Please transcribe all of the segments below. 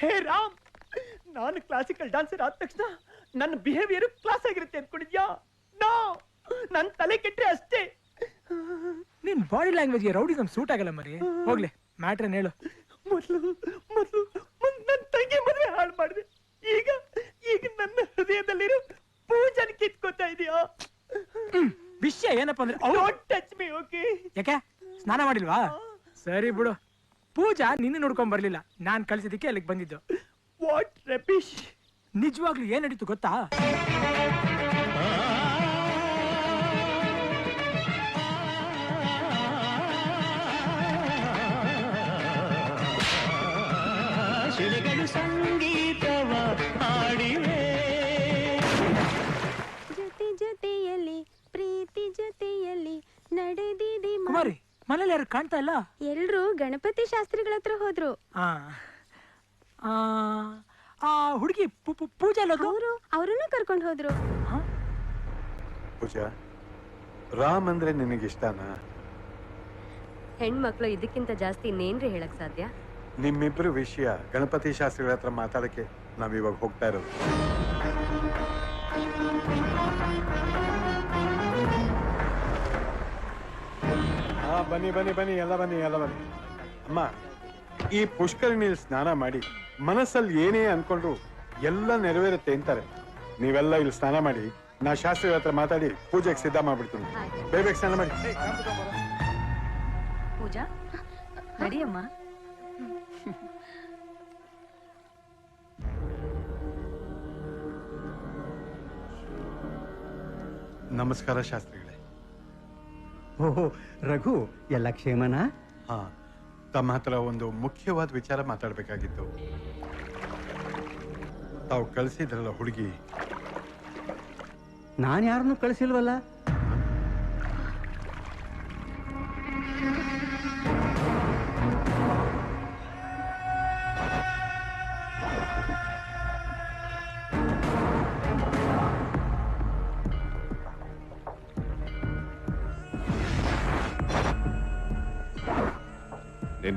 ಹೇ ರಾಮ್, ನಾನು classical dancer ಆದ ತಕ್ಷಣ ನನ್ನ ಬಿಹೇವಿಯರ್ ಕ್ಲಾಸ್ ಆಗಿರುತ್ತೆ ಅನ್ಕೊಂಡಿದ್ಯಾ? ನೋ, ನನ್ನ ತಲೆ ಕೆಟ್ಟರೆ ಅಷ್ಟೇ. ನಿನ್ ಬಾಡಿ ಲ್ಯಾಂಗ್ವೇಜ್ಗೆ ರೌಡಿಸಮ್ ಸೂಟ್ ಆಗಲ್ಲ ಮರಿ. ಹೋಗ್ಲಿ, ಮ್ಯಾಟ್ರನ್ ಹೇಳು. ಮೊದಲು ನನ್ನ ತಂಗಿ ಮದುವೆ ಹಾಳು ಮಾಡಿದೆ. ಈಗ ನನ್ನ ಹೃದಯದಲ್ಲಿರೋ ಪೂಜಾನ ಕಿತ್ಕೋತಾ ಇದೀಯಾ? ವಿಷಯ ಏನಪ್ಪ ಅಂದ್ರೆ ಟಚ್ ಮೀ, ಓಕೆ? ಯಾಕೆ ಸ್ನಾನ ಮಾಡಿಲ್ವಾ? ಸರಿ ಬಿಡು. ಪೂಜಾ ನಿನ್ನ ನೋಡ್ಕೊಂಡ್ ಬರ್ಲಿಲ್ಲ, ನಾನ್ ಕಳ್ಸಿದಕ್ಕೆ ಅಲ್ಲಿಗೆ ಬಂದಿದ್ದು. ವಾಟ್ ರಬೀಶ್? ನಿಜವಾಗ್ಲೂ ಏನ್ ನಡೀತು ಗೊತ್ತಾ? ಶಿಲೆಗಳು ಸಂಗೀತವ ಹಾಡಿವೆ, ಜೊತೆ ಜೊತೆಯಲ್ಲಿ ಪ್ರೀತಿ ಜೊತೆಯಲ್ಲಿ ನಡೆದಿದೆ. ಕುಮಾರಿ, ಮನೇಲಿ ಯಾರು ಕಾಣ್ತಾ ಇಲ್ಲ? ಎಲ್ರು ಗಣಪತಿ ಶಾಸ್ತ್ರಿಗಳ ಹತ್ರ ಹೋದ್ರು. ಹುಡುಗಿ ಪೂಜಾ ಅವರನ್ನು ಕರ್ಕೊಂಡು ಹೋದ್ರು. ಪೂಜಾ, ರಾಮ್ ಅಂದ್ರೆ ನಿನಗಿಷ್ಟನಾ? ಹೆಣ್ಮಕ್ಳು ಇದಕ್ಕಿಂತ ಜಾಸ್ತಿ ಇನ್ನೇನ್ರಿ ಹೇಳಕ್ ಸಾಧ್ಯ? ನಿಮ್ಮಿಬ್ರು ವಿಷಯ ಗಣಪತಿ ಶಾಸ್ತ್ರಿಗಳ ಹತ್ರ ಮಾತಾಡಕ್ಕೆ ನಾವಿವಾಗ ಹೋಗ್ತಾ ಇರೋದು. ಬನ್ನಿ ಬನ್ನಿ ಬನ್ನಿ, ಎಲ್ಲ ಬನ್ನಿ ಎಲ್ಲ ಬನ್ನಿ. ಅಮ್ಮ, ಈ ಪುಷ್ಕರಿಣಿಯಲ್ಲಿ ಸ್ನಾನ ಮಾಡಿ ಮನಸ್ಸಲ್ಲಿ ಏನೇ ಅನ್ಕೊಂಡ್ರು ಎಲ್ಲ ನೆರವೇರುತ್ತೆ ಅಂತಾರೆ. ನೀವೆಲ್ಲ ಇಲ್ಲಿ ಸ್ನಾನ ಮಾಡಿ, ನಾ ಶಾಸ್ತ್ರಿಗಳ ಹತ್ರ ಮಾತಾಡಿ ಪೂಜೆಗೆ ಸಿದ್ಧ ಮಾಡ್ಬಿಡ್ತೀನಿ. ಬೇಗ ಸ್ನಾನ ಮಾಡಿ. ಪೂಜಾ ನಡಿಯಮ್ಮ. ನಮಸ್ಕಾರ ಶಾಸ್ತ್ರಿಗಳೇ. ಓಹೋ ರಘು, ಎಲ್ಲ ಕ್ಷೇಮನಾ? ಹಾ, ತಮ್ಮ ಹತ್ರ ಒಂದು ಮುಖ್ಯವಾದ ವಿಚಾರ ಮಾತಾಡ್ಬೇಕಾಗಿತ್ತು. ತಾವು ಕಳಿಸಿದ್ರಲ್ಲ ಹುಡುಗಿ, ನಾನು ಯಾರನ್ನು ಕಳಿಸಿಲ್ವಲ್ಲ.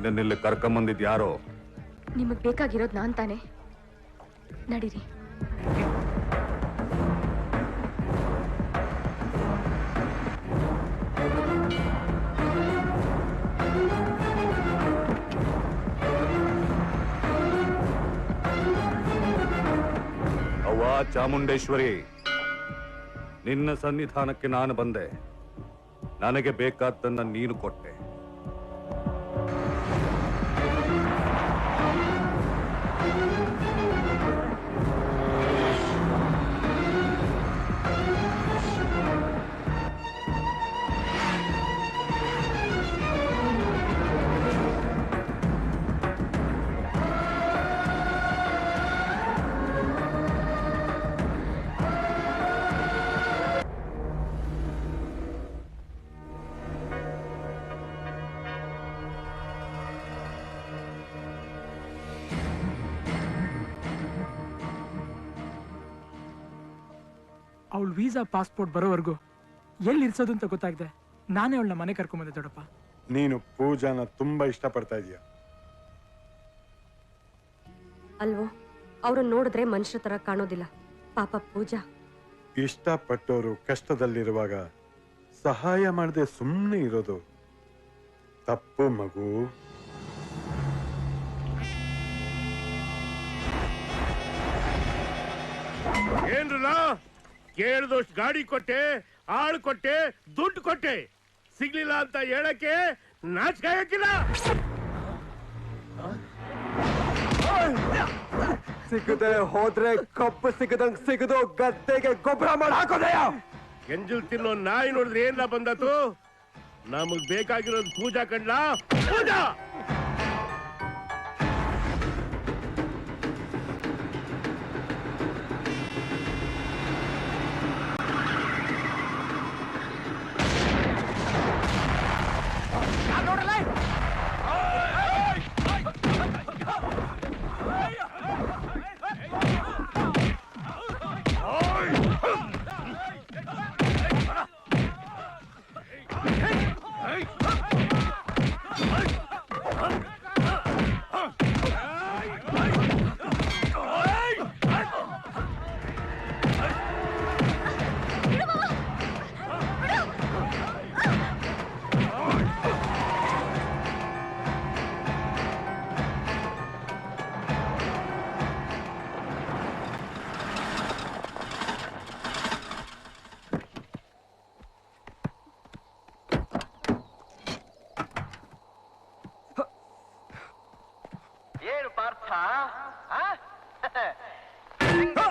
ನಿನ್ನೆಲ್ಲಿ ಕರ್ಕೊಂಬಂದಿದ್ ಯಾರೋ? ನಿಮಗ್ ಬೇಕಾಗಿರೋದು ನಾನ್ ತಾನೆ. ನಡೀರಿ. ಅವ್ವ ಚಾಮುಂಡೇಶ್ವರಿ, ನಿನ್ನ ಸನ್ನಿಧಾನಕ್ಕೆ ನಾನು ಬಂದೆ. ನನಗೆ ಬೇಕಾದ್ದನ್ನ ನೀನು ಕೊಟ್ಟೆ. ಅವಳು ವೀಸಾ ಪಾಸ್ಪೋರ್ಟ್ ಬರೋವರೆಗೂ ಎಲ್ಲಿ ಇರ್ಸೋದು ಅಂತ ಗೊತ್ತಾಗಿದೆ. ನಾನೇ ಅವಳನ್ನ ಮನೆ ಕರ್ಕೊಂಬಂದೆ ದೊಡ್ಡಪ್ಪ. ನೀನು ಪೂಜಾನ ತುಂಬಾ ಇಷ್ಟಪಡ್ತಾ ಇದೀಯ ಅಲ್ವೋ? ಅವ್ರನ್ನ ನೋಡಿದ್ರೆ ಮನುಷ್ಯರ ತರ ಕಾಣೋದಿಲ್ಲ. ಪಾಪ ಪೂಜಾ. ಇಷ್ಟಪಟ್ಟವರು ಕಷ್ಟದಲ್ಲಿರುವಾಗ ಸಹಾಯ ಮಾಡದೆ ಸುಮ್ಮನೆ ಇರೋದು ತಪ್ಪು ಮಗು. ಏನ್ರಲ್ಲ, ಕೇಳಿದಷ್ಟು ಗಾಡಿ ಕೊಟ್ಟೆ, ಆಳು ಕೊಟ್ಟೆ, ದುಡ್ಡು ಕೊಟ್ಟೆ, ಸಿಗ್ಲಿಲ್ಲ ಅಂತ ಹೇಳಕ್ಕೆ ನಾಚಿಕೆ ಆಗಕ್ಕಿಲ್ಲ. ಸಿಗದೆ ಹೋದ್ರೆ ಕಬ್ಬು ಸಿಗದಂಗ್ ಸಿಗದು ಗದ್ದೆಗೆ ಗೊಬ್ಬರ ಮಾಡಿ ಹಾಕೋದಯ್ಯ. ಎಂಜಲ್ ತಿನ್ನೋ ನಾಯಿ ನೋಡಿದ್ರೆ ಏನ್ಲ ಬಂದತು? ನಮಗ್ ಬೇಕಾಗಿರೋದು ಪೂಜಾ ಕಂಡ್ಲ, ಪೂಜಾ.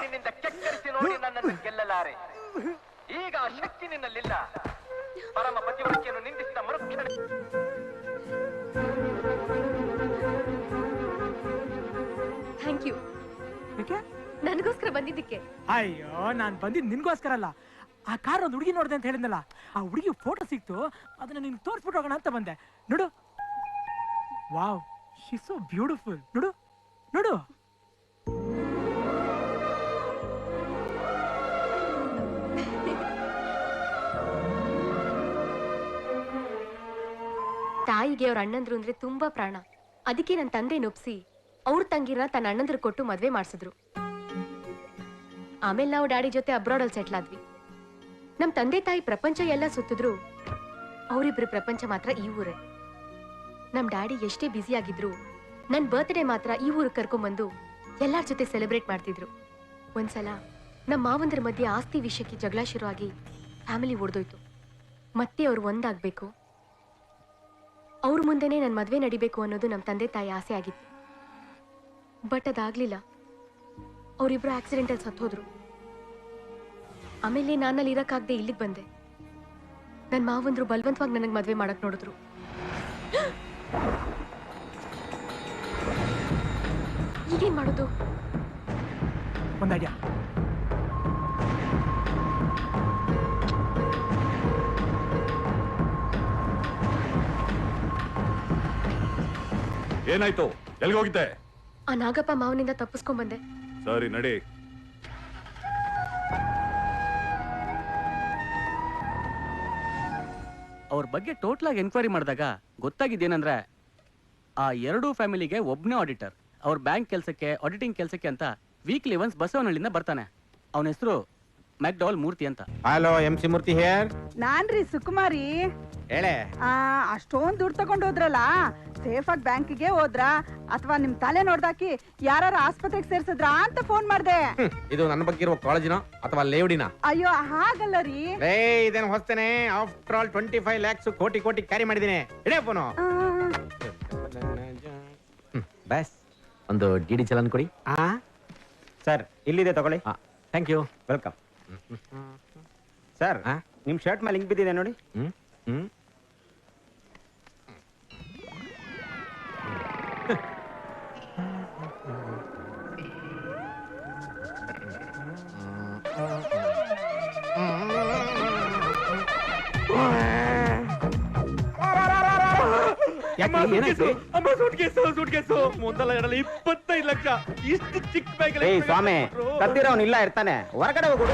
ನಿನ್ನಿಂದ ಕೆಕ್ಕರಿಸಿ ನೋಡಿ ನನ್ನನ್ನು ಗೆಲ್ಲಲಾರೆ. ಈಗ ಆ ಶಕ್ತಿ ನಿನ್ನಲ್ಲಿಲ್ಲ. ಪರಮ ಪತಿವ್ರತೆಯನ್ನು ನಿಂದಿಸಿದ ಮರುಕ್ಷಣ ಥ್ಯಾಂಕ್ ಯು ನನಗೋಸ್ಕರ ಬಂದಿದ್ದಕ್ಕೆ. ಅಯ್ಯೋ ನಾನ್ ಬಂದಿದ್ ನಿನ್ಗೋಸ್ಕರ ಅಲ್ಲ. ಆ ಕಾರ್ ಒಂದು ಹುಡುಗಿ ನೋಡ್ದೆ ಅಂತ ಹೇಳಿದ್ನಲ್ಲ, ಆ ಹುಡುಗಿ ಫೋಟೋ ಸಿಕ್ತು, ಅದನ್ನ ನಿನ್ ತೋರ್ಸ್ಬಿಟ್ಟು ಹೋಗೋಣ ಅಂತ ಬಂದೆ. ನೋಡು, ವಾವ್, ಶಿ ಸೋ ಬ್ಯೂಟಿಫುಲ್. ನೋಡು ನೋಡು. ತಾಯಿಗೆ ಅವ್ರ ಅಣ್ಣಂದ್ರು ಅಂದ್ರೆ ತುಂಬಾ ಪ್ರಾಣ. ಅದಕ್ಕೆ ನನ್ನ ತಂದೆ ನೊಪ್ಸಿ ಅವ್ರ ತಂಗಿನ ತನ್ನ ಅಣ್ಣಂದ್ರು ಕೊಟ್ಟು ಮದ್ವೆ ಮಾಡಿಸಿದ್ರು. ಆಮೇಲೆ ನಾವು ಡ್ಯಾಡಿ ಜೊತೆ ಅಬ್ರಾಡಲ್ಲಿ ಸೆಟ್ಲ್ ಆದ್ವಿ. ನಮ್ ತಂದೆ ತಾಯಿ ಪ್ರಪಂಚ ಎಲ್ಲ ಸುತ್ತಿದ್ರು, ಅವರಿಬ್ರು ಪ್ರಪಂಚ ಮಾತ್ರ ಈ ಊರೇ. ನಮ್ ಡ್ಯಾಡಿ ಎಷ್ಟೇ ಬ್ಯುಸಿ ಆಗಿದ್ರು ನನ್ ಬರ್ತ್ಡೇ ಮಾತ್ರ ಈ ಊರಿಗೆ ಕರ್ಕೊಂಡ್ಬಂದು ಎಲ್ಲಾರ ಜೊತೆ ಸೆಲೆಬ್ರೇಟ್ ಮಾಡ್ತಿದ್ರು. ಒಂದ್ಸಲ ನಮ್ಮ ಮಾವಂದ್ರ ಮಧ್ಯೆ ಆಸ್ತಿ ವಿಷಯಕ್ಕೆ ಜಗಳ ಶುರು ಆಗಿ ಫ್ಯಾಮಿಲಿ ಒಡೆದೋಯ್ತು. ಮತ್ತೆ ಅವ್ರು ಒಂದಾಗ್ಬೇಕು, ಅವ್ರ ಮುಂದೆನೆ ನನ್ ಮದ್ವೆ ನಡಿಬೇಕು ಅನ್ನೋದು ನಮ್ಮ ತಂದೆ ತಾಯಿ ಆಸೆ ಆಗಿತ್ತು. ಬಟ್ ಅದಾಗ್ಲಿಲ್ಲ. ಅವರಿಬ್ರು ಆಕ್ಸಿಡೆಂಟಲ್ಲಿ ಸತ್ತೋದ್ರು. ಆಮೇಲೆ ನಾನಲ್ಲಿ ಇರಕ್ಕಾಗದೆ ಇಲ್ಲಿಗೆ ಬಂದೆ. ನನ್ನ ಮಾವಂದ್ರು ಬಲವಂತವಾಗಿ ನನಗೆ ಮದ್ವೆ ಮಾಡಕ್ ನೋಡಿದ್ರು. ಈಗೇನ್ ಮಾಡೋದು? ಒಂದ್ ಐಡಿಯಾ. ಏನಾಯ್ತು? ಎಲ್ಲಿಗೆ ಹೋಗಿದ್ದೆ? ಆ ನಾಗಪ್ಪ ಮಾವನಿಂದ ತಪ್ಪಿಸ್ಕೊಂಡ್ ಬಂದೆ. ಸರಿ ನಡಿ. ಅವ್ರ ಬಗ್ಗೆ ಟೋಟಲ್ ಆಗಿ ಎನ್ಕ್ವೈರಿ ಮಾಡಿದಾಗ ಗೊತ್ತಾಗಿದ್ದೇನಂದ್ರೆ ಆ ಎರಡೂ ಫ್ಯಾಮಿಲಿಗೆ ಒಬ್ಬನೇ ಆಡಿಟರ್. ಅವ್ರ ಬ್ಯಾಂಕ್ ಕೆಲಸಕ್ಕೆ, ಆಡಿಟಿಂಗ್ ಕೆಲಸಕ್ಕೆ ಅಂತ ವೀಕ್ಲಿ ಒನ್ಸ್ ಬಸವನಹಳ್ಳಿಯಿಂದ ಬರ್ತಾನೆ. ಅವನ ಹೆಸರು ಮ್ಯಾಕ್ಡೌಲ್ ಮೂರ್ತಿ ಅಂತ. Hello MC Murthy here. ನಾನ್ರಿ ಸುಕುಮಾರಿ. ಹೇಳೆ. ಅಷ್ಟೊಂದು ದುಡ್ಡು ತಗೊಂಡು ಹೋದ್ರಲ್ಲ, ಸೇಫ್ ಆಗಿ ಬ್ಯಾಂಕಿಗೆ ಹೋದ್ರಾ ಅಥವಾ ನಿಮ್ ತಲೆ ನೋಡ್ದಾಕಿ ಯಾರು ಆಸ್ಪತ್ರೆಗೆ ಸೇರ್ಸಿದ್ರಾ ಅಂತ ಫೋನ್ ಮಾಡ್ದೆ. ಇದು ನನ್ನ ಬಗ್ಗೆ ಇರುವ ಕಾಲೇಜಿನ ಅಥವಾ ಲೇವಡಿನ? ಅಯ್ಯೋ ಹಾಗಲ್ಲ ರೀ. ಇದೇನು ಹೊಸ್ತೇನೆ. ಆಫ್ಟರ್ ಆಲ್ 25 lakhs ಕೋಟಿ ಕ್ಯಾರಿ ಮಾಡಿದೀನಿ. ಇಡೇ ಫೋನು. ಬಸ್ ಒಂದು DD ಚಲನ್ ಕೊಡಿ. ಸರ್ ಇಲ್ಲಿದೆ ತಗೊಳ್ಳಿ. Thank you. ವೆಲ್ಕಮ್. ಸರ್ ನಿಮ್ ಶರ್ಟ್ ಮೇಲೆ ಲಿಂಕ್ ಬಿದ್ದಿದೆ ನೋಡಿ. ಸೂಟ್ಕೇಸು ಮುಂದಲ್ಲ 25 ಲಕ್ಷ. ಇಷ್ಟು ಚಿಕ್ಕ ಬ್ಯಾಗ್. ಸ್ವಾಮಿ ಕದ್ದಿರೋನ್ ಇಲ್ಲ ಇರ್ತಾನೆ, ಹೊರಗಡೆ ಹೋಗುದು.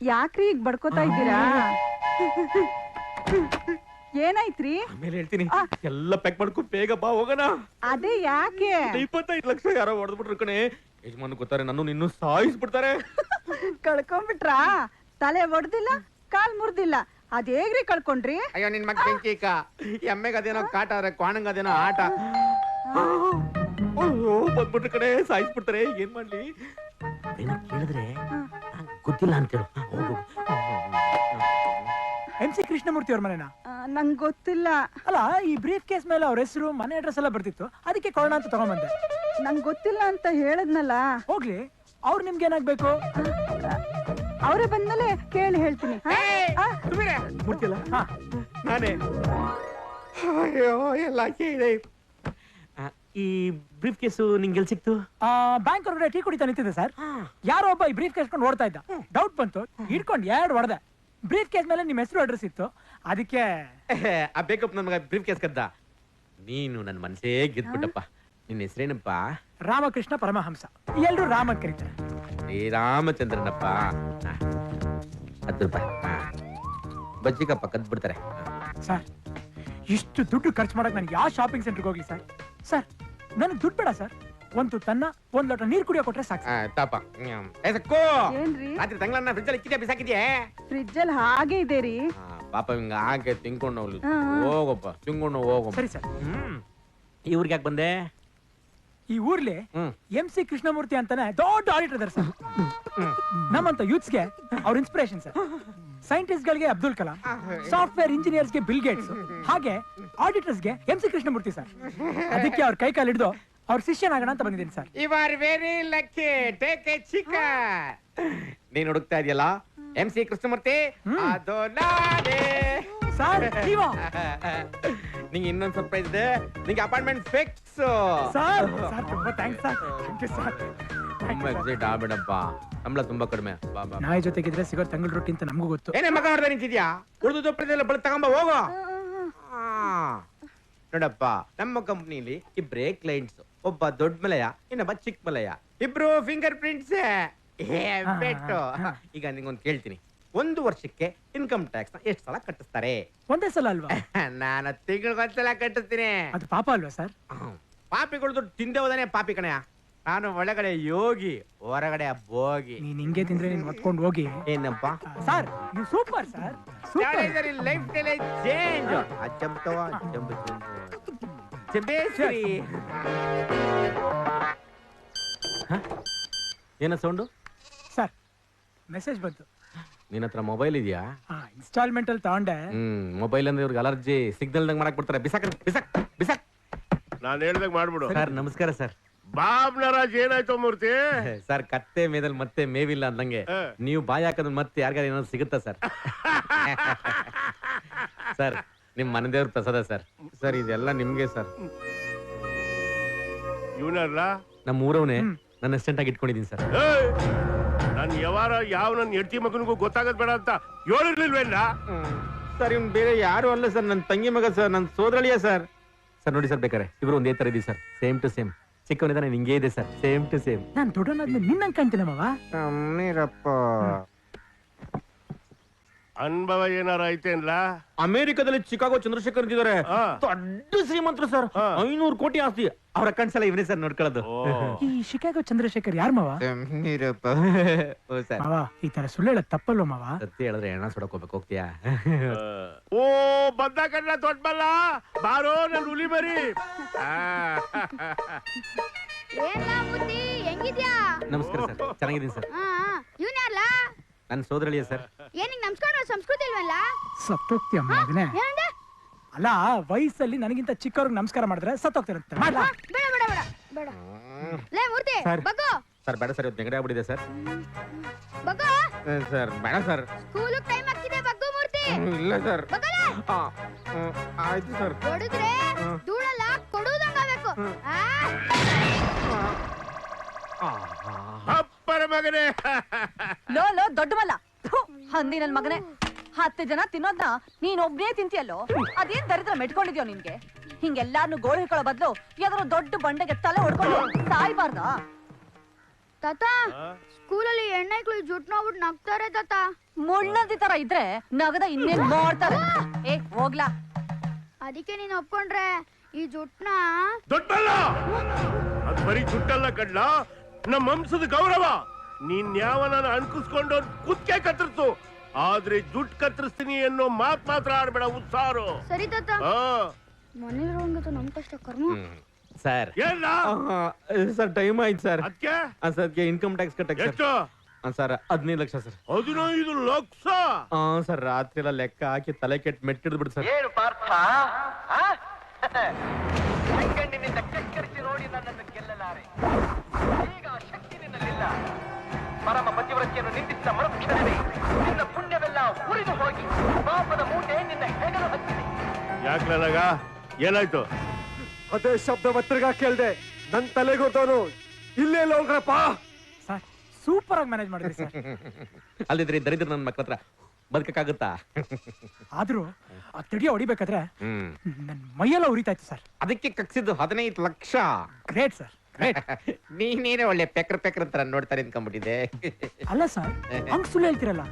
ಯಾಕ್ರಿ ಈಗ ಬಡ್ಕೋತಾ ಇದ್ದೀರಾ? ಏನಾಯ್ತ್ರಿ? ಆಮೇಲೆ ಹೇಳ್ತೀನಿ. ಎಲ್ಲ ಪ್ಯಾಕ್ ಮಾಡ್ಕೊ, ಬೇಗ ಬಾ ಹೋಗೋಣ. ಅದೇ ಯಾಕೆ? 25 ಲಕ್ಷ ಯಾರೋ ಹೊಡೆದ್ಬಿಟ್ರು ಕಣೆ. ಯಜಮಾನ್ ಗೊತ್ತಾರೆ, ನಾನು ನಿನ್ನೂ ಸಾಯಿಸ್ಬಿಡ್ತಾರೆ. ಕಳ್ಕೊಂಡ್ಬಿಟ್ರಾ? ತಲೆ ಒಡ್ದಿಲ್ಲ, ಕಾಲ್ ಮುರ್ದಿಲ್ಲ, ಅದ್ ಹೇಗ್ರಿ ಕಳ್ಕೊಂಡ್ರಿ? ಅಯ್ಯೋ ನಿನ್ ಮಗ ಬೆಂಕಿಕ. ಎಮ್ಮೆಗೆ ಅದೇನೋ ಕಾಟ, ಕ್ವಾಣಂಗ ಅದೇನೋ ಆಟ. ಅಯ್ಯೋ ಬಂದ್ಬಿಟ್ರು ಕಣೆ, ಸಾಯಿಸ್ಬಿಡ್ತಾರೆ. ಏನ್ ಮಾಡ್ಲಿ? ಕೇಳಿದ್ರೆ ಗೊತ್ತಿಲ್ಲ ಅಂತೇಳು. ಹೋಗು. MC ಕೃಷ್ಣಮೂರ್ತಿ ಅವ್ರ ಮನೆನಾ? ನಂಗ್ ಗೊತ್ತಿಲ್ಲ. ಅಲ್ಲ, ಈ ಬ್ರೀಫ್ ಕೇಸ್ ಮೇಲೆ ಅವ್ರ ಹೆಸರು, ಮನೆ ಅಡ್ರೆಸ್ ಎಲ್ಲ ಬರ್ತಿತ್ತು, ಅದಕ್ಕೆ ಕೊರೋಣ ಅಂತ ತಗೊಂಡ್ಬಂದೆ. ನಂಗ್ ಗೊತ್ತಿಲ್ಲ ಅಂತ ಹೇಳದ್ನಲ್ಲ. ಹೋಗ್ಲಿ, ಅವ್ರು ನಿಮ್ಗೆ ಏನಾಗ್ಬೇಕು? ಅವರೇ ಬಂದ್ಮೇಲೆ ಕೇಳಿ ಹೇಳ್ತೀನಿ. ಮೂರ್ತಿಯಲ್ಲ ನಾನೇ. ಅಯ್ಯೋ ಎಲ್ಲ ಕೇಳಿ. ಈ ಬ್ರೀಫ್ ಕೇಸು ನಿಂಗೆ ಎಲ್ಲಿ ಸಿಕ್ತು? ಬ್ಯಾಂಕ್ ಹೊರಗಡೆ ಟೀ ಕುಡಿತಾ ನಿಂತಿದೆ ಸರ್. ಯಾರೋ ಒಬ್ಬ ಈ ಬ್ರೀಫ್ ಕೇಸ್ ಕೊಂಡು ಓಡ್ತಾ ಇದ್ದ. ಡೌಟ್ ಬಂತು, ಹಿಡ್ಕೊಂಡು 2 ಹೊಡೆದೆ. ಬ್ರೀಫ್ ಕೇಸ್ ಮೇಲೆ ನಿಮ್ಮ ಹೆಸರು ಅಡ್ರೆಸ್ ಇತ್ತು, ಅದಕ್ಕೆ. ಆ ಬೇಕಪ್ ನನ್ ಮಗ ಬ್ರೀಫ್ ಕೇಸ್ ಕದ್ದ. ನೀನು ನನ್ನ ಮನಸ್ಸೇ ಗೆದ್ಬಿಟ್ಟಪ್ಪ. ನಿನ್ನ ಹೆಸರೇನಪ್ಪ? ರಾಮಕೃಷ್ಣ ಪರಮಹಂಸ. ಎಲ್ರು ರಾಮ ಅಂತ ಕರೀತಾರೆ. ಶ್ರೀರಾಮಚಂದ್ರನಪ್ಪ. 10 ರೂಪಾಯಿ ಬಜ್ಜಿಗಪ್ಪ ಕದ್ಬಿಡ್ತಾರೆ. ಸರ್, ಇಷ್ಟು ದುಡ್ಡು ಖರ್ಚು ಮಾಡಕ್ ನನಗೆ ಯಾವ ಶಾಪಿಂಗ್ ಸೆಂಟರ್ಗೆ ಹೋಗ್ಲಿ ಸರ್? ಸರ್, ನನಗೆ ದುಡ್ಡು ಬೇಡ ಸರ್. ಒಂದು ತನ್ನ 1 ಲೋಟ ನೀರು ಕುಡಿಯೋ ಕೊಟ್ರೆ ಸಾಕು. ತಾಪ. ಏನ್ರಿ? ರಾತ್ರಿ ತಂಗ್ಳನ್ನ ಫ್ರಿಜ್ ಅಲ್ಲಿ ಇಕ್ಕಿದ್ಯಾ, ಬಿಸಾಕಿದ್ಯಾ? ಫ್ರಿಜ್ ಅಲ್ಲಿ ಹಾಗೆ ಇದೆ ರೀ. ಪಾಪ ಹಿಂಗ ಹಾಗೆ ತಿನ್ಕೊಂಡು ಹೋಗ್ಲಿ. ಹೋಗಪ್ಪ, ತಿನ್ಕೊಂಡು ಹೋಗಪ್ಪ. ಸರಿ ಸರ್. ಈ ಊರಿಗೆ ಯಾಕೆ ಬಂದೆ? ಈ ಊರ್ಲಿ MC ಕೃಷ್ಣಮೂರ್ತಿ ಅಂತಾನೆ ದೊಡ್ಡ ಆಡಿಟರ್ ಇದಾರೆ ಸರ್. ನಮ್ಮಂತ ಯೂತ್ಸ್ಗೆ ಅವ್ರ ಇನ್ಸ್ಪಿರೇಷನ್ ಸರ್. ಸೈಂಟಿಸ್ಟ್ ಗಳಿಗೆ ಅಬ್ದುಲ್ ಕಲಾಂ, ಸಾಫ್ಟ್ವೇರ್ ಇಂಜಿನಿಯರ್ಸ್ ಗೆ ಬಿಲ್ ಗೇಟ್ಸ್, ಹಾಗೆ ಆಡಿಟರ್ಸ್ ಗೆ MC ಕೃಷ್ಣಮೂರ್ತಿ ಸರ್. ಅದಕ್ಕೆ ಅವ್ರ ಕೈ ಕಾಲು ಹಿಡಿದು ಅವ್ರ ಶಿಷ್ಯನಾಗೋಣ ಅಂತ ಬಂದಿದ್ದೀನಿ sir. You are very lucky. Take a chicken. ನೀನ್ ಹುಡುಕ್ತಾ ಇದೆಯಲ್ಲ MC ಕೃಷ್ಣಮೂರ್ತಿ, ಅದು ನಾನೇ ಸರ್. ನಿಂಗೆ ಇನ್ನೊಂದು ಸರ್ಪ್ರೈಸ್ ಇದೆ. ನಿಂಗೆ ಅಪಾಯಿಂಟ್ಮೆಂಟ್ ಫಿಕ್ಸ್ ಸರ್. ತುಂಬಾ thanks sir. Thank you sir. ತುಂಬಾ ಎಕ್ಸೈಟ್ ಆಗ್ಬೇಡಪ್ಪ, ಸಂಬಳ ತುಂಬಾ ಕಡಿಮೆ. ಬಾ ಬಾ. ನಾಯಿ ಜೊತೆಗಿದ್ರೆ ಸಿಗೋ ತಂಗಳ ರೊಟ್ಟಿ ಅಂತ ನಮಗೂ ಗೊತ್ತು. ಏನೇ ಮಗ ನೋಡ್ದೆ ನಿಂತಿದ್ಯಾ? ಉಳಿದು ಪ್ರದೇಶ ಬಳ ತಗೊಂಬ ಹೋಗೋ. ನೋಡಪ್ಪ, ನಮ್ಮ ಕಂಪ್ನಿಲಿ ಇಬ್ರೇ ಕ್ಲೈಂಟ್ಸ್. ಒಬ್ಬ ದೊಡ್ಡ ಮಲಯ, ಇನ್ನೊಬ್ಬ ಚಿಕ್ಕ ಮಲಯ. ಇಬ್ರು ಫಿಂಗರ್ ಪ್ರಿಂಟ್ಸ್. ಬೆಟ್ಟು. ಈಗ ನಿಂಗೊಂದು ಕೇಳ್ತೀನಿ, 1 ವರ್ಷಕ್ಕೆ ಇನ್ಕಮ್ ಟ್ಯಾಕ್ಸ್ ನ ಎಷ್ಟು ಸಲ ಕಟ್ಟಿಸ್ತಾರೆ? ಒಂದೇ ಸಲ ಅಲ್ವಾ? ನಾನು ತಿಂಗಳಿಗೊಂದ್ಸಲ ಕಟ್ಟಿಸ್ತೀನಿ. ಅದು ಪಾಪ ಅಲ್ವಾ ಸರ್? ಪಾಪಿಗಳು ದುಡ್ಡು ತಿಂದೆ ಹೋದಾನೆ ಪಾಪಿ ಕಣಯ್ಯ. ನಾನು ಒಳಗಡೆ ಯೋಗಿ, ಹೊರಗಡೆ ಭೋಗಿ. ನೀನ್ ಹಿಂಗೆ ತಿಂದ್ರೆ ನೀನ್ ಒತ್ಕೊಂಡು ಹೋಗಿ. ಏನಪ್ಪ ಸರ್, ನೀವು super sir. Lifestyle change. ಅಚ್ಚಂತವ ಚೆಬೇಶ್ರೀ. ಏನ ಸೌಂಡು? ಸರ್, ಮೆಸೇಜ್ ಬಂತು. ನಿನ್ನ ಹತ್ರ ಮೊಬೈಲ್ ಇದೆಯಾ? ಇನ್ಸ್ಟಾಲ್ಮೆಂಟ್ ಅಲ್ಲಿ ತಗೊಂಡೆ. ಮೊಬೈಲ್ ಅಂದ್ರೆ ಇವ್ರಿಗೆ ಅಲರ್ಜಿ, ಸಿಗ್ನಲ್ ದಂಗ್ ಮಾಡಕ್ ಬಿಡ್ತಾರೆ. ಬಿಸಾಕ್ ಬಿಸಾಕ್ ಬಿಸಾಕ್. ನಾನು ಹೇಳ್ದಾಗ ಮಾಡ್ಬಿಡು. ಸರ್ ನಮಸ್ಕಾರ ಸರ್. ಬಾಬ್ ನರಾಜ್, ಏನಾಯ್ತು ಮೂರ್ತಿ? ಸರ್, ಕತ್ತೆ ಮೇದಲ್ಲಿ ಮತ್ತೆ ಮೇವಿಲ್ಲ ಅಂದಂಗೆ ನೀವು ಬಾಯಿ ಹಾಕೋದ್ ಮತ್ತೆ ಯಾರಿಗಾರ ಏನಾದ್ರು ಸಿಗುತ್ತಾ ಸರ್? ಸರ್, ನಿಮ್ ಮನೆ ದೇವ್ರ ಪ್ರಸಾದ ಸರ್. ಸರ್, ಇದೆಲ್ಲ ನಿಮ್ಗೆ ಸರ್. ಇವನಲ್ಲ ನಮ್ಮ ಊರವನೇ ನನ್ನ ಅಸಿಸ್ಟೆಂಟ್ ಆಗಿ ಇಟ್ಕೊಂಡಿದ್ದೀನಿ ಸರ್. ನನ್ ಯಾವ ನನ್ನ ಹೆಂಡತಿ ಮಗನಿಗೂ ಗೊತ್ತಾಗದ್ ಬೇಡ ಅಂತ ಹೇಳಿರ್ಲಿಲ್ವೇನ? ಸರ್, ಇವ್ನು ಬೇರೆ ಯಾರು ಅಲ್ಲ ಸರ್, ನನ್ನ ತಂಗಿ ಮಗ ಸರ್, ನನ್ನ ಸೋದರಳಿಯ ಸರ್. ಸರ್ ನೋಡಿ ಸರ್, ಬೇಕಾರೆ ಇಬ್ರು ಒಂದೇ ತರ ಇದೀವಿ ಸರ್. Same to same. ಚಿಕ್ಕವನಿದ್ದಾನೆ, ನಿಂಗೆ ಇದೆ ಸರ್. Same to same. ನಾನು ದೊಡ್ಡವನಾದ್ಮೇಲೆ ನಿನ್ನಂಗ್ ಕಾಣ್ತೀನಿ ಮಾವ. ಅನುಭವ ಏನಾರ ಐತೇನ್ಲ? ಅಮೆರಿಕದಲ್ಲಿ ಚಿಕಾಗೋ ಚಂದ್ರಶೇಖರ್ ಇದ್ದಾರೆ, ದೊಡ್ಡ ಶ್ರೀಮಂತರು ಸರ್. 500 ಕೋಟಿ ಆಸ್ತಿ. ಅವ್ರ ಅಕೌಂಟ್ಸ್ ಎಲ್ಲ ಇವನೇ ಸರ್ ನೋಡ್ಕೊಳ್ಳೋದು. ಈ ಶಿಕಾಗೋ ಚಂದ್ರಶೇಖರ್ ಯಾರು ಮಾವ? ಮಾವ, ಈ ತರ ಸುಳ್ಳು ಹೇಳಕ್ ತಪ್ಪಲ್ವ ಮಾವ? ಸತ್ಯ ಹೇಳಿದ್ರೆ ಹೆಣ ಸುಡಕ್ ಹೋಗ್ಬೇಕು. ಹೋಗ್ತೀಯಾ? ಓ, ಬಂದ ಕಣ್ಣ ದೊಡ್ಡ ಬಲ್ಲ. ಬಾರೋ ನನ್ ಹುಲಿ ಬರಿ. ನಮಸ್ಕಾರ ಸರ್, ಚೆನ್ನಾಗಿದ್ದೀನಿ ಸರ್. ನನ್ನ ಸೋದರಳಿಯ ಸರ್. ಏನಿಗೆ ನಮಸ್ಕಾರ ಸಂಸ್ಕೃತಿ ಇಲ್ವಲ್ಲ? ಸತ್ತೋಗ್ತೀಯ ಮಗನೇ. ಅಲ್ಲ, ವಯಸ್ಸಲ್ಲಿ ನನಗಿಂತ ಚಿಕ್ಕವ್ರಿಗೆ ನಮಸ್ಕಾರ ಮಾಡಿದ್ರೆ ಸತ್ತೋಗ್ತಿರುತ್ತೆ. ಬೇಡ ಬೇಡ ಬೇಡ ಬೇಡ. ಲೇ ಮೂರ್ತಿ, ಬಗ್ಗು. ಸರ್ ಬೇಡ ಸರ್, ಇವತ್ತು ನೆಗಡಿ ಆಗ್ಬಿಟ್ಟಿದೆ ಸರ್. ಬಗ್ಗು. ಸರ್ ಬೇಡ ಸರ್. ಸ್ಕೂಲ್ ಟೈಮ್ ಆಗ್ತಿದೆ, ಬಗ್ಗು ಮೂರ್ತಿ. ಇಲ್ಲ ಸರ್. ಬಗ್ಗಲೇ. ಆಯ್ತು ಸರ್. ಹೊಡೆದ್ರೆ ಧೂಳಲ್ಲ ಕೊಡುವುದಂಗಾಗಬೇಕು. ಅಪ್ಪರ ಮಗನೇ. ಲೋ ದೊಡ್ಡ ಮಲ್ಲ, ಹಂದಿ ನನ್ ಮಗನೇ. 10 ಜನ ತಿನ್ನೋದ್ನ ನೀನ್ ಒಬ್ನೇ ತಿಂತಿಯಲ್ಲೋ, ಅದೇನ್ ದರಿದ್ರ ಮೆಟ್ಕೊಂಡಿದ್ಯೋ ನಿನ್ಗೆ? ಹಿಂಗೆಲ್ಲಾರ್ನು ಗೋಳು ಹಿಡ್ಕೊಳ್ಳೋ ಬದ್ಲು ಯಾವ್ದಾದ್ರು ದೊಡ್ಡ ಬಂಡೆಗೆ ತಲೆ ಹೊಡ್ಕೊಂಡು ಸಾಯ್ಬಾರ್ದ? ತಾತ, ಸ್ಕೂಲಲ್ಲಿ ಹೆಣ್ಣೈಕ್ಳು ಜುಟ್ ನೋಡ್ಬಿಟ್ಟು ನಗ್ತಾರೆ ತಾತ. ಮುಳ್ಳಂದಿ ತರ ಇದ್ರೆ ನಗದ ಇನ್ನೇನ್ ನೋಡ್ತಾರೆ. ಏ ಹೋಗ್ಲಾ. ಅದಕ್ಕೆ ನೀನ್ ಒಪ್ಕೊಂಡ್ರೆ ಈ ಜುಟ್ನ ದೊಡ್ಡಲ್ಲ, ಅದು ಬರೀ ಜುಟ್ಟಲ್ಲ ಕಡ್ಲ, ನಮ್ಮ ವಂಶದ ಗೌರವ. ನೀನ್ ಯಾವ ನಾನು ಅನ್ಕಿಸ್ಕೊಂಡು ಕುತ್ಕೆ ಕತ್ತರಿಸು, ಆದ್ರೆ ಜುಟ್ ಕತ್ತರಿಸ್ತೀನಿ ಅನ್ನೋ ಮಾತ್ ಮಾತ್ರ ಆಡ್ಬೇಡ. ಉತ್ಸಾರು. ಸರಿ ತಾತ. ಮನೇಲಿರೋನ್ಗತ ನಮ್ ಕಷ್ಟ ಕರ್ಮ. ಸರ್ ಸರ್, ಟೈಮ್ ಆಯ್ತು ಸರ್. ಅದಕ್ಕೆ ಇನ್ಕಮ್ ಟ್ಯಾಕ್ಸ್ ಕಟ್ಟಕ್ಕೆ sir 15 lakh sir. 15 lakh? Sir, ರಾತ್ರಿ ಎಲ್ಲ ಲೆಕ್ಕ ಹಾಕಿ ತಲೆ ಕೆಟ್ಟು ಮೆಟ್ಟಿಡ್ದು ಬಿಡು ಸರ್. ಏನು ಪಾರ್ಥ, ಕಣ್ಣಿನಿಂದ ಕೆಕ್ಕರಿಸಿ ನೋಡಿ ನನ್ನನ್ನು ಗೆಲ್ಲಲಾರೆ. ಈಗ ಆ ಶಕ್ತಿ ನಿನ್ನಲ್ಲಿಲ್ಲ. ಪರಮ ಪತಿವ್ರತೆಯನ್ನು ನಿಂದಿಸಿದ ಮರುಕ್ಷಣವೇ ನಿನ್ನ ಪುಣ್ಯವೆಲ್ಲ ಉರಿದು ಹೋಗಿ ಪಾಪದ ಮೂಟೆ ನಿನ್ನ ಹೆಗಲು ಹತ್ತಿದೆ. ಯಾಕ್ಲನಾಗ ಏನಾಯ್ತು? ಅದೇ ಶಬ್ದ ಒತ್ತರಿಗ ಕೇಳ್ದೆ. ನನ್ ತಲೆಗೊತ್ತವನು ಇಲ್ಲೇ ಹೋಗ್ರಪ್ಪ. ಸರ್, ಸೂಪರ್ ಆಗಿ ಮ್ಯಾನೇಜ್ ಮಾಡಿದ್ರಿ ಸರ್. ಅಲ್ಲಿದ್ರೆ ದರಿದ್ರ ನನ್ನ ಮಕ್ಕಳ ಹತ್ರ ಬದುಕಕ್ಕಾಗುತ್ತಾ? ಆದ್ರೂ ಆ ತಡಿಯ ಹೊಡಿಬೇಕಾದ್ರೆ ನನ್ ಮೈಯೆಲ್ಲ ಉರಿತಾ ಇತ್ತು ಸರ್. ಅದಕ್ಕೆ ಕಕ್ಸಿದ್ದು 15 ಲಕ್ಷ. Great sir, great. ನೀನೇನೆ ಒಳ್ಳೆ ಪೆಕ್ರ ತರ ನೋಡ್ತಾರೆ ಅನ್ಕೊಂಡ್ಬಿಟ್ಟಿದೆ. ಅಲ್ಲ ಸರ್, ಹಂಗ್ ಸುಳ್ಳು ಹೇಳ್ತಿರಲ್ಲ,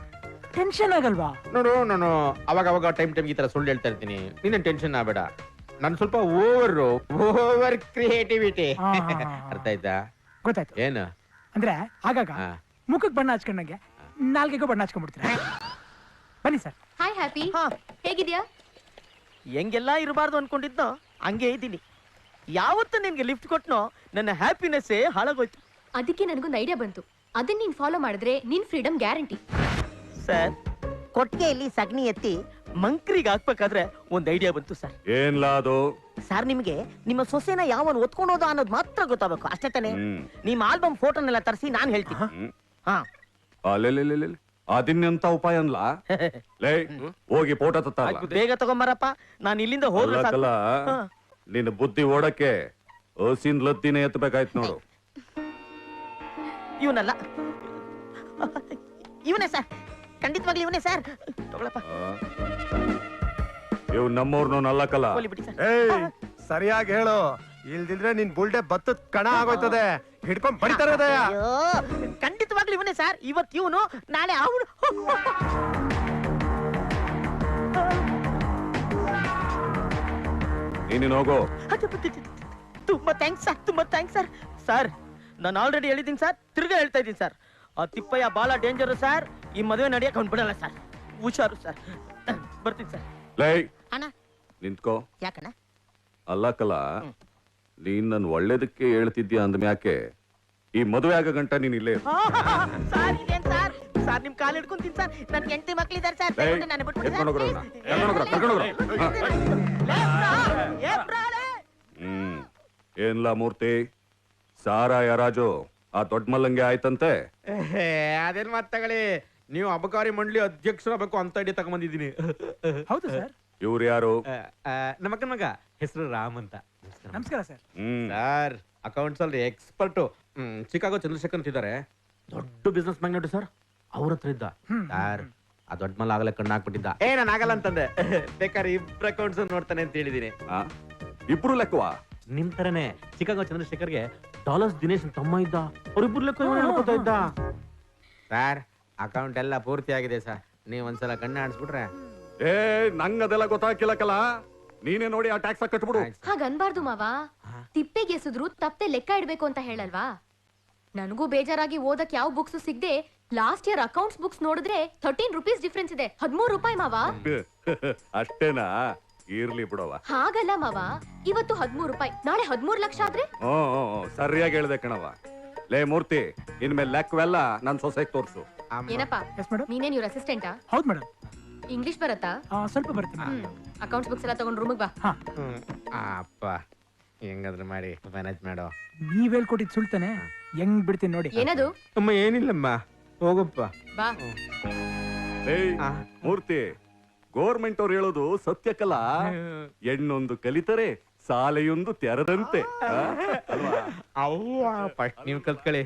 ಟೆನ್ಷನ್ ಆಗಲ್ವಾ? ನೋಡು, ನಾನು ಅವಾಗ ಟೈಮ್ ಈ ತರ ಸುಳ್ಳು ಹೇಳ್ತಾ ಇರ್ತೀನಿ. ನೀನ್ ಟೆನ್ಷನ್ ಆಗ್ಬೇಡ. ನಾನು ಸ್ವಲ್ಪ ಓವರ್ ಕ್ರಿಯೇಟಿವಿಟಿ. ಅರ್ಥ ಆಯ್ತಾ? ಗೊತ್ತಾಯ್ತು. ಏನು ಅಂದ್ರೆ ಆಗಾಗ ಮುಖಕ್ಕೆ ಬಣ್ಣ ಹಚ್ಕೊಂಡಂಗೆ ನಾಲ್ಗೆಗೂ ಬಣ್ಣ ಹಚ್ಕೊಂಡ್ಬಿಡ್ತೀರ. ಬನ್ನಿ ಸರ್. ಹಾಯ್ ಹ್ಯಾಪಿ, ಹೇಗಿದ್ಯಾ? ಹೆಂಗೆಲ್ಲ ಇರಬಾರ್ದು ಅನ್ಕೊಂಡಿದ್ನೋ ಹಂಗೆ ಇದ್ದೀನಿ. ಯಾವತ್ತು ನಿನ್ಗೆ ಲಿಫ್ಟ್ ಕೊಟ್ನೋ ನನ್ನ ಹ್ಯಾಪಿನೆಸ್ಸೇ ಹಾಳಾಗೋಯ್ತು. ಅದಕ್ಕೆ ನನಗೊಂದು ಐಡಿಯಾ ಬಂತು. ಅದನ್ನ ನೀನ್ ಫಾಲೋ ಮಾಡಿದ್ರೆ ನಿನ್ ಫ್ರೀಡಮ್ ಗ್ಯಾರಂಟಿ. ಸರ್, ಕೊಟ್ಟಿಗೆಯಲ್ಲಿ ಸಗಣಿ ಎತ್ತಿ ಮಂಕ್ರಿಗೆ ಹಾಕ್ಬೇಕಾದ್ರೆ ಒಂದ್ ಐಡಿಯಾ ಬಂತು ಸರ್. ಏನ್ಲಾ ಅದು? ಸರ್ ನಿಮ್ಗೆ ನಿಮ್ಮ ಸೊಸೆನ ಯಾವನ್ ಒತ್ಕೊಂಡೋದ ಅನ್ನೋದು ಮಾತ್ರ ಗೊತ್ತಾಗಬೇಕು ಅಷ್ಟೇ ತಾನೆ. ನಿಮ್ಮ ಆಲ್ಬಮ್ ಫೋಟೋನೆಲ್ಲ ತರಿಸಿ ನಾನು ಹೇಳ್ತೀನಿ. ಹಾ ಅದಿನ್ನಂತ ಉಪಾಯ ಅನ್ಲ ಲೇ ಹೋಗಿ ಫೋಟೋ ತತ್ತ ಬೇಗ ತಗೊಂಬರಪ್ಪ, ನಾನು ಇಲ್ಲಿಂದ ಹೋಗ್ಲ. ನಿನ್ನ ಬುದ್ಧಿ ಓಡಕ್ಕೆ ಹಸಿನ್ ಲದ್ದಿನೇ ಎತ್ತಬೇಕಾಯ್ತು ನೋಡು. ಇವನಲ್ಲ, ಇವನೇ ಸರ್, ಖಂಡಿತವಾಗ್ಲಿ ಇವನೇ ಸರ್. ತಗೊಳಪ್ಪ. ಇವ್ ನಮ್ಮವ್ರನ್ನ ನಲ್ಲಕಲ್ಲ. ಸರಿಯಾಗಿ ಹೇಳು, ಇಲ್ದಿದ್ರೆ ನಿನ್ ಬುಲ್ಡೆ ಭತ್ತದ ಕಣ ಆಗೋಯ್ತದೆ, ಹಿಡ್ಕೊಂಡ್ ಬಡಿತಾರೆ. ಖಂಡಿತವಾಗ್ಲಿ ಇವನೇ ಸರ್. ಇವತ್ತು ಇವನು, ನಾಳೆ ಅವನು. ನೀನು ಹೋಗೋ. ತುಂಬಾ ಥ್ಯಾಂಕ್ಸ್ ಸರ್, ತುಂಬಾ ಥ್ಯಾಂಕ್ಸ್ ಸರ್. ಸರ್ ನಾನು ಆಲ್ರೆಡಿ ಹೇಳಿದ್ದೀನಿ ಸರ್, ತಿರ್ಗಾ ಹೇಳ್ತಾ ಇದ್ದೀನಿ ಸರ್, ಆ ತಿಪ್ಪಯ್ಯ ಬಾಳ ಡೇಂಜರು ಸರ್. ಈ ಮದುವೆ ನಡೆಯಕ್ಕೆ ಅವ್ನು ಬಿಡಲ್ಲ ಸರ್, ಹುಷಾರು ಸರ್. ಬರ್ತೀನಿ ಸರ್. ಲೈ ಅಣ್ಣ ನಿಂತ್ಕೋ. ಯಾಕಣ್ಣ? ಅಲ್ಲಕಲ್ಲ, ನೀನ್ ನನ್ ಒಳ್ಳೇದಕ್ಕೆ ಹೇಳ್ತಿದ್ಯಾ ಅಂದ್ಮ್ಯಾಕೆ ಈ ಮದುವೆ ಆಗ ಗಂಟ ನೀನ್ ಇಲ್ಲೇ ಇರು. ಸರ್ ಇದೇನ್ ಸರ್? ಸರ್ ನಿಮ್ ಕಾಲ್ ಹಿಡ್ಕೊಂತೀನಿ ಸರ್, ನನ್ ಹೆಂಡತಿ ಮಕ್ಳಿದ್ದಾರೆ ಸರ್. ನಾನು ಏನ್ಲಾ ಮೂರ್ತಿ, ಸಾರಾಯ ರಾಜು ಆ ದೊಡ್ಡ ಮಲ್ಲಂಗೆ ಆಯ್ತಂತೆ. ಅದೇನ್ ಮಾತ್ ತಗೊಳ್ಳಿ, ನೀವು ಅಬಕಾರಿ ಮಂಡಳಿ ಅಧ್ಯಕ್ಷರಾಗಬೇಕು ಅಂತ ಐಡಿಯಾ ತಗೊಂಬಂದಿದ್ದೀನಿ. ಹೌದು ಸರ್. ಇವ್ರು ಯಾರು? ನಮ್ಮ ಅಕ್ಕನ ಮಗ, ಹೆಸರು ರಾಮ್ ಅಂತ. ನಮಸ್ಕಾರ ಸರ್. ಸರ್ ಅಕೌಂಟ್ಸ್ ಅಲ್ಲಿ ಎಕ್ಸ್ಪರ್ಟು. ಚಿಕಾಗೋ ಚಂದ್ರಶೇಖರ್ ಅಂತಿದ್ದಾರೆ, ದೊಡ್ಡ ಬಿಸ್ನೆಸ್ ಮ್ಯಾಗ್ನೆಟ್ ಸರ್. ಅವ್ರ ಹತ್ರ ಇದ್ದ ಸರ್. ಆ ದೊಡ್ಡ ಮಲ್ಲ ಆಗಲೇ ಕಣ್ಣು ಹಾಕ್ಬಿಟ್ಟಿದ್ದ. ನಾನು ಆಗಲ್ಲ ಅಂತಂದೆ. ಬೇಕಾದ್ರೆ ಇಬ್ರು ಅಕೌಂಟ್ಸ್ ನೋಡ್ತಾನೆ ಅಂತ ಹೇಳಿದೀನಿ. ಇಬ್ರು ಲೆಕ್ಕವಾ? ನಿಮ್ ತರನೇ ಚಿಕಾಗೋ ಚಂದ್ರಶೇಖರ್ಗೆ ಡಾಲರ್ಸ್ ದಿನೇಶ್ ತಮ್ಮ ಇದ್ದ, ಅವ್ರಿಬ್ರು ಲೆಕ್ಕ ಹೇಳ್ಕೊತಾ ಇದ್ದ. ಸರ್ ಅಕೌಂಟ್ ಎಲ್ಲ ಪೂರ್ತಿ ಆಗಿದೆ ಸರ್, ನೀವ್ ಒಂದ್ಸಲ ಕಣ್ಣು ಆಡಿಸ್ಬಿಟ್ರೆ. ಏ ನಂಗದೆಲ್ಲ ಗೊತ್ತಾಗಿಲ್ಲಕಲ್ಲ, ನೀನೇ ನೋಡಿ ಆ ಟ್ಯಾಕ್ಸ್ ಕಟ್ಬಿಡು. ಹಾಗನ್ಬಾರ್ದು ಮಾವ, ತಿಪ್ಪೆಗೆ ಎಸಿದ್ರು ತಪ್ಪೆ ಲೆಕ್ಕ ಇಡ್ಬೇಕು ಅಂತ ಹೇಳಲ್ವಾ? ನನಗೂ ಬೇಜಾರಾಗಿ ಓದಕ್ ಯಾವ ಬುಕ್ಸ್ ಸಿಗದೆ ಲಾಸ್ಟ್ ಇಯರ್ ಅಕೌಂಟ್ಸ್ ಬುಕ್ಸ್ ನೋಡಿದ್ರೆ 13 ರೂಪೀಸ್ ಡಿಫ್ರೆನ್ಸ್ ಇದೆ. 13 ರೂಪಾಯಿ ಮಾವ. ಅಷ್ಟೇನಾ? ಇರ್ಲಿ ಬಿಡವ. ಹಾಗಲ್ಲ ಮಾವ, ಇವತ್ತು 13 ರೂಪಾಯಿ, ನಾಳೆ 13 ಲಕ್ಷ ಆದ್ರೆ? ಸರಿಯಾಗಿ ಹೇಳ್ದೆ ಕಣವ. ಲೇ ಮೂರ್ತಿ, ಇನ್ಮೇಲೆ ಲೆಕ್ಕವೆಲ್ಲ ನನ್ ಸೊಸೆಗೆ ತೋರ್ಸು. ಏನಪ್ಪಾ ನೀನೇನ್ ಇವ್ರ ಅಸಿಸ್ಟೆಂಟಾ? ಹೌದು ಮೇಡಮ್. ಇಂಗ್ಲಿಷ್ ಬರತ್ತಾ? ಸ್ವಲ್ಪ ಬರುತ್ತೆ. ಅಕೌಂಟ್ಸ್ ಬುಕ್ಸ್ ಎಲ್ಲ ತಗೊಂಡ್ ರೂಮಿಗೆ ಬಾ. ಅಪ್ಪ ಹೆಂಗಾದ್ರೂ ಮಾಡಿ ಮ್ಯಾನೇಜ್ ಮಾಡೋ. ನೀವ್ ಹೇಳ್ಕೊಟ್ಟಿದ್ ಸುಳ್ತಾನೆ, ಹೆಂಗ್ ಬಿಡ್ತೀನಿ ನೋಡಿ. ಏನದು? ಅಮ್ಮ ಏನಿಲ್ಲಮ್ಮ, ಹೋಗಪ್ಪ ಬಾ. ಮೂರ್ತಿ, ಗೋರ್ಮೆಂಟ್ ಅವ್ರು ಹೇಳೋದು ಸತ್ಯಕಲ್ಲ, ಹೆಣ್ಣೊಂದು ಕಲಿತರೆ ಸಾಲೆಯೊಂದು ತೆರದಂತೆ. ಅವ್ವ ಫಸ್ಟ್ ನೀವು ಕಲ್ತ್ಕೊಳ್ಳಿ.